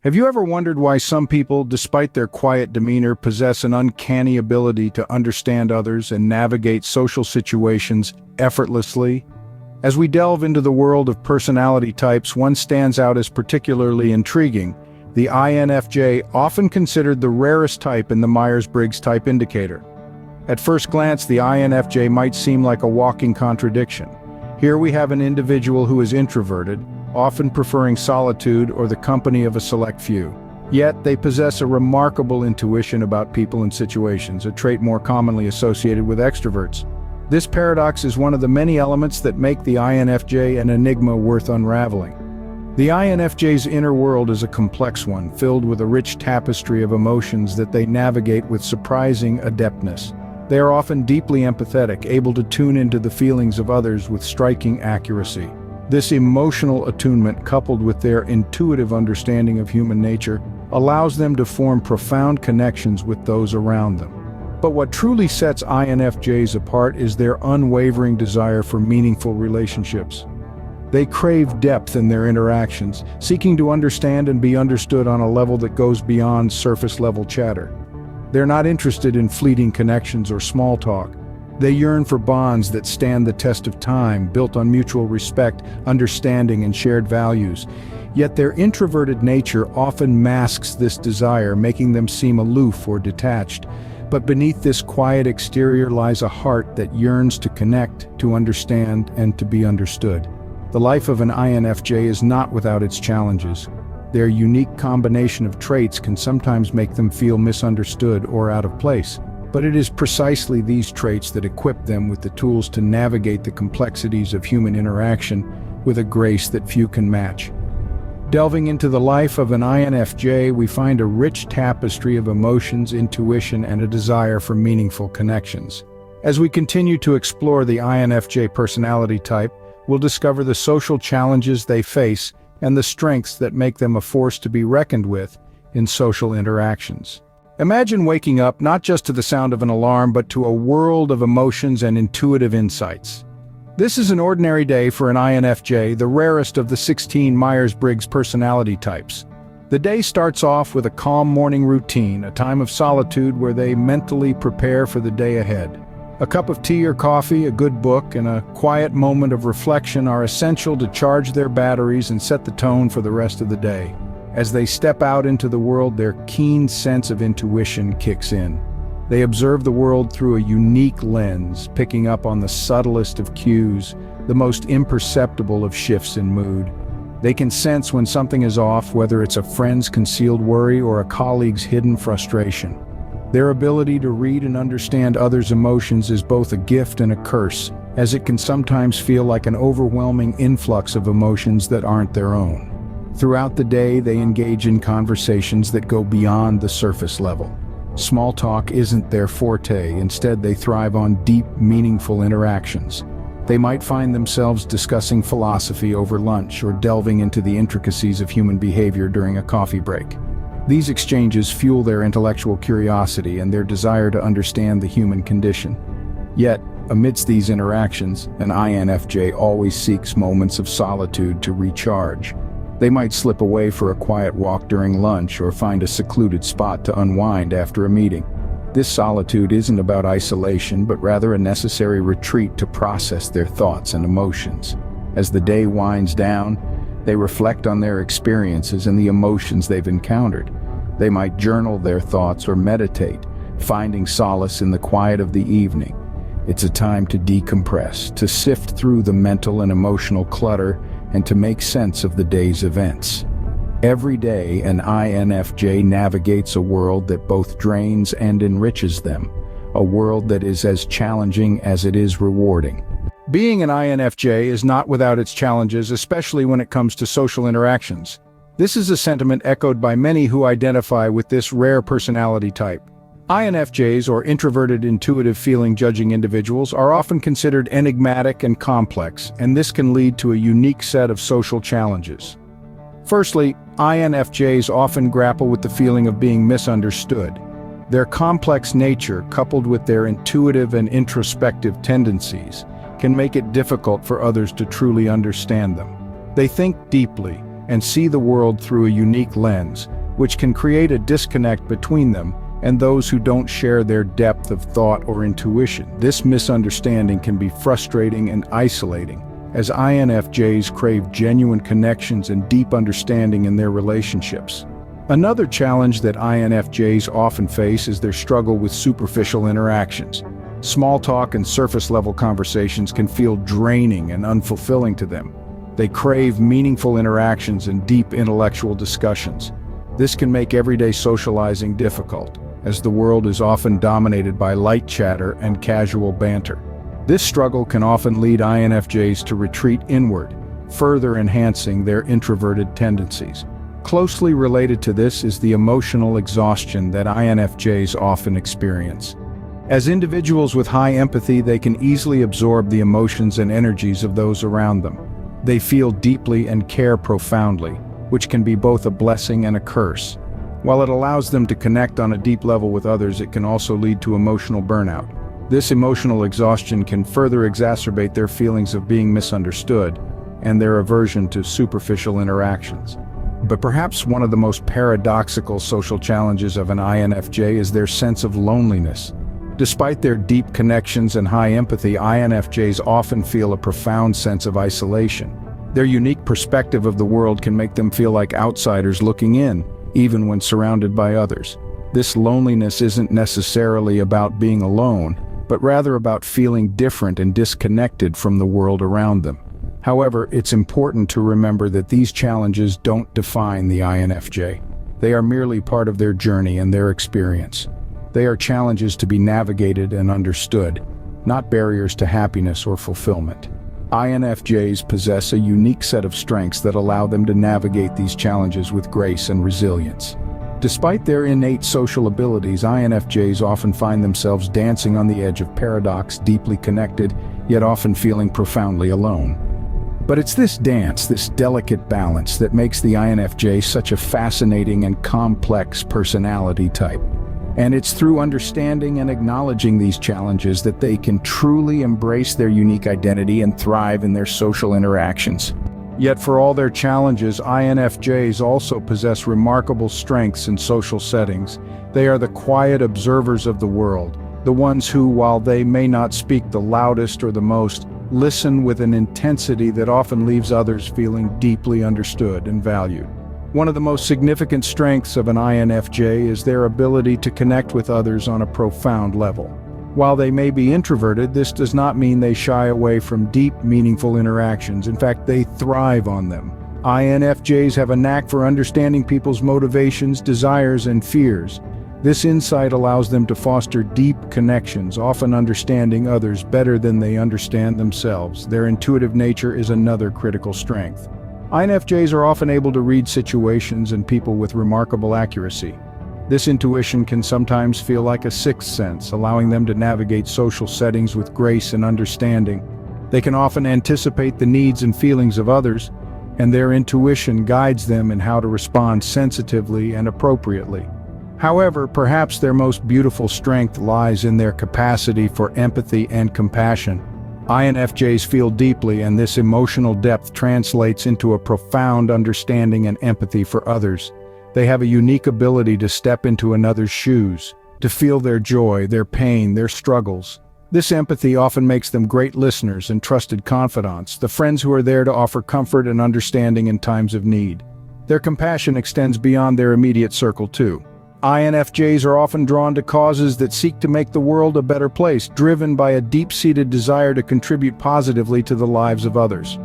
Have you ever wondered why some people, despite their quiet demeanor, possess an uncanny ability to understand others and navigate social situations effortlessly? As we delve into the world of personality types, one stands out as particularly intriguing: the INFJ, often considered the rarest type in the Myers-Briggs type indicator. At first glance, the INFJ might seem like a walking contradiction. Here we have an individual who is introverted, often preferring solitude or the company of a select few. Yet, they possess a remarkable intuition about people and situations, a trait more commonly associated with extroverts. This paradox is one of the many elements that make the INFJ an enigma worth unraveling. The INFJ's inner world is a complex one, filled with a rich tapestry of emotions that they navigate with surprising adeptness. They are often deeply empathetic, able to tune into the feelings of others with striking accuracy. This emotional attunement, coupled with their intuitive understanding of human nature, allows them to form profound connections with those around them. But what truly sets INFJs apart is their unwavering desire for meaningful relationships. They crave depth in their interactions, seeking to understand and be understood on a level that goes beyond surface-level chatter. They're not interested in fleeting connections or small talk. They yearn for bonds that stand the test of time, built on mutual respect, understanding, and shared values. Yet their introverted nature often masks this desire, making them seem aloof or detached. But beneath this quiet exterior lies a heart that yearns to connect, to understand, and to be understood. The life of an INFJ is not without its challenges. Their unique combination of traits can sometimes make them feel misunderstood or out of place. But it is precisely these traits that equip them with the tools to navigate the complexities of human interaction with a grace that few can match. Delving into the life of an INFJ, we find a rich tapestry of emotions, intuition, and a desire for meaningful connections. As we continue to explore the INFJ personality type, we'll discover the social challenges they face and the strengths that make them a force to be reckoned with in social interactions. Imagine waking up not just to the sound of an alarm, but to a world of emotions and intuitive insights. This is an ordinary day for an INFJ, the rarest of the 16 Myers-Briggs personality types. The day starts off with a calm morning routine, a time of solitude where they mentally prepare for the day ahead. A cup of tea or coffee, a good book, and a quiet moment of reflection are essential to charge their batteries and set the tone for the rest of the day. As they step out into the world, their keen sense of intuition kicks in. They observe the world through a unique lens, picking up on the subtlest of cues, the most imperceptible of shifts in mood. They can sense when something is off, whether it's a friend's concealed worry or a colleague's hidden frustration. Their ability to read and understand others' emotions is both a gift and a curse, as it can sometimes feel like an overwhelming influx of emotions that aren't their own. Throughout the day, they engage in conversations that go beyond the surface level. Small talk isn't their forte. Instead, they thrive on deep, meaningful interactions. They might find themselves discussing philosophy over lunch or delving into the intricacies of human behavior during a coffee break. These exchanges fuel their intellectual curiosity and their desire to understand the human condition. Yet, amidst these interactions, an INFJ always seeks moments of solitude to recharge. They might slip away for a quiet walk during lunch or find a secluded spot to unwind after a meeting. This solitude isn't about isolation, but rather a necessary retreat to process their thoughts and emotions. As the day winds down, they reflect on their experiences and the emotions they've encountered. They might journal their thoughts or meditate, finding solace in the quiet of the evening. It's a time to decompress, to sift through the mental and emotional clutter, and to make sense of the day's events. Every day, an INFJ navigates a world that both drains and enriches them, a world that is as challenging as it is rewarding. Being an INFJ is not without its challenges, especially when it comes to social interactions. This is a sentiment echoed by many who identify with this rare personality type. INFJs, or introverted intuitive feeling judging individuals, are often considered enigmatic and complex, and this can lead to a unique set of social challenges. Firstly, INFJs often grapple with the feeling of being misunderstood. Their complex nature, coupled with their intuitive and introspective tendencies, can make it difficult for others to truly understand them. They think deeply, and see the world through a unique lens, which can create a disconnect between them and those who don't share their depth of thought or intuition. This misunderstanding can be frustrating and isolating, as INFJs crave genuine connections and deep understanding in their relationships. Another challenge that INFJs often face is their struggle with superficial interactions. Small talk and surface-level conversations can feel draining and unfulfilling to them. They crave meaningful interactions and deep intellectual discussions. This can make everyday socializing difficult, as the world is often dominated by light chatter and casual banter. This struggle can often lead INFJs to retreat inward, further enhancing their introverted tendencies. Closely related to this is the emotional exhaustion that INFJs often experience. As individuals with high empathy, they can easily absorb the emotions and energies of those around them. They feel deeply and care profoundly, which can be both a blessing and a curse. While it allows them to connect on a deep level with others, it can also lead to emotional burnout. This emotional exhaustion can further exacerbate their feelings of being misunderstood and their aversion to superficial interactions. But perhaps one of the most paradoxical social challenges of an INFJ is their sense of loneliness. Despite their deep connections and high empathy, INFJs often feel a profound sense of isolation. Their unique perspective of the world can make them feel like outsiders looking in, even when surrounded by others. This loneliness isn't necessarily about being alone, but rather about feeling different and disconnected from the world around them. However, it's important to remember that these challenges don't define the INFJ. They are merely part of their journey and their experience. They are challenges to be navigated and understood, not barriers to happiness or fulfillment. INFJs possess a unique set of strengths that allow them to navigate these challenges with grace and resilience. Despite their innate social abilities, INFJs often find themselves dancing on the edge of paradox, deeply connected, yet often feeling profoundly alone. But it's this dance, this delicate balance, that makes the INFJ such a fascinating and complex personality type. And it's through understanding and acknowledging these challenges that they can truly embrace their unique identity and thrive in their social interactions. Yet for all their challenges, INFJs also possess remarkable strengths in social settings. They are the quiet observers of the world, the ones who, while they may not speak the loudest or the most, listen with an intensity that often leaves others feeling deeply understood and valued. One of the most significant strengths of an INFJ is their ability to connect with others on a profound level. While they may be introverted, this does not mean they shy away from deep, meaningful interactions. In fact, they thrive on them. INFJs have a knack for understanding people's motivations, desires, and fears. This insight allows them to foster deep connections, often understanding others better than they understand themselves. Their intuitive nature is another critical strength. INFJs are often able to read situations and people with remarkable accuracy. This intuition can sometimes feel like a sixth sense, allowing them to navigate social settings with grace and understanding. They can often anticipate the needs and feelings of others, and their intuition guides them in how to respond sensitively and appropriately. However, perhaps their most beautiful strength lies in their capacity for empathy and compassion. INFJs feel deeply, and this emotional depth translates into a profound understanding and empathy for others. They have a unique ability to step into another's shoes, to feel their joy, their pain, their struggles. This empathy often makes them great listeners and trusted confidants, the friends who are there to offer comfort and understanding in times of need. Their compassion extends beyond their immediate circle too. INFJs are often drawn to causes that seek to make the world a better place, driven by a deep-seated desire to contribute positively to the lives of others.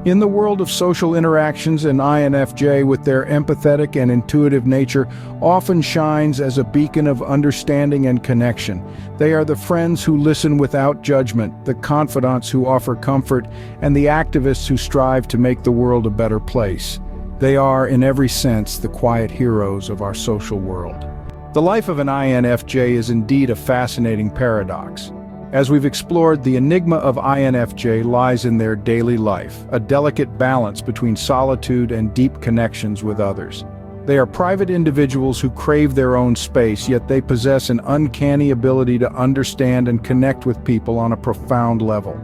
In the world of social interactions, an INFJ, with their empathetic and intuitive nature, often shines as a beacon of understanding and connection. They are the friends who listen without judgment, the confidants who offer comfort, and the activists who strive to make the world a better place. They are, in every sense, the quiet heroes of our social world. The life of an INFJ is indeed a fascinating paradox. As we've explored, the enigma of INFJ lies in their daily life, a delicate balance between solitude and deep connections with others. They are private individuals who crave their own space, yet they possess an uncanny ability to understand and connect with people on a profound level.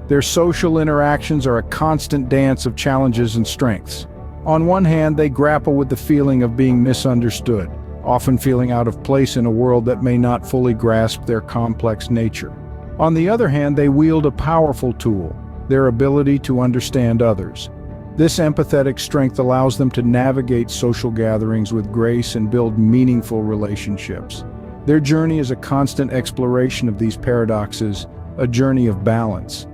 Their social interactions are a constant dance of challenges and strengths. On one hand, they grapple with the feeling of being misunderstood, often feeling out of place in a world that may not fully grasp their complex nature. On the other hand, they wield a powerful tool, their ability to understand others. This empathetic strength allows them to navigate social gatherings with grace and build meaningful relationships. Their journey is a constant exploration of these paradoxes, a journey of balance.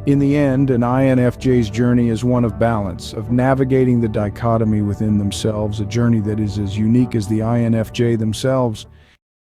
In the end, an INFJ's journey is one of balance, of navigating the dichotomy within themselves, a journey that is as unique as the INFJ themselves.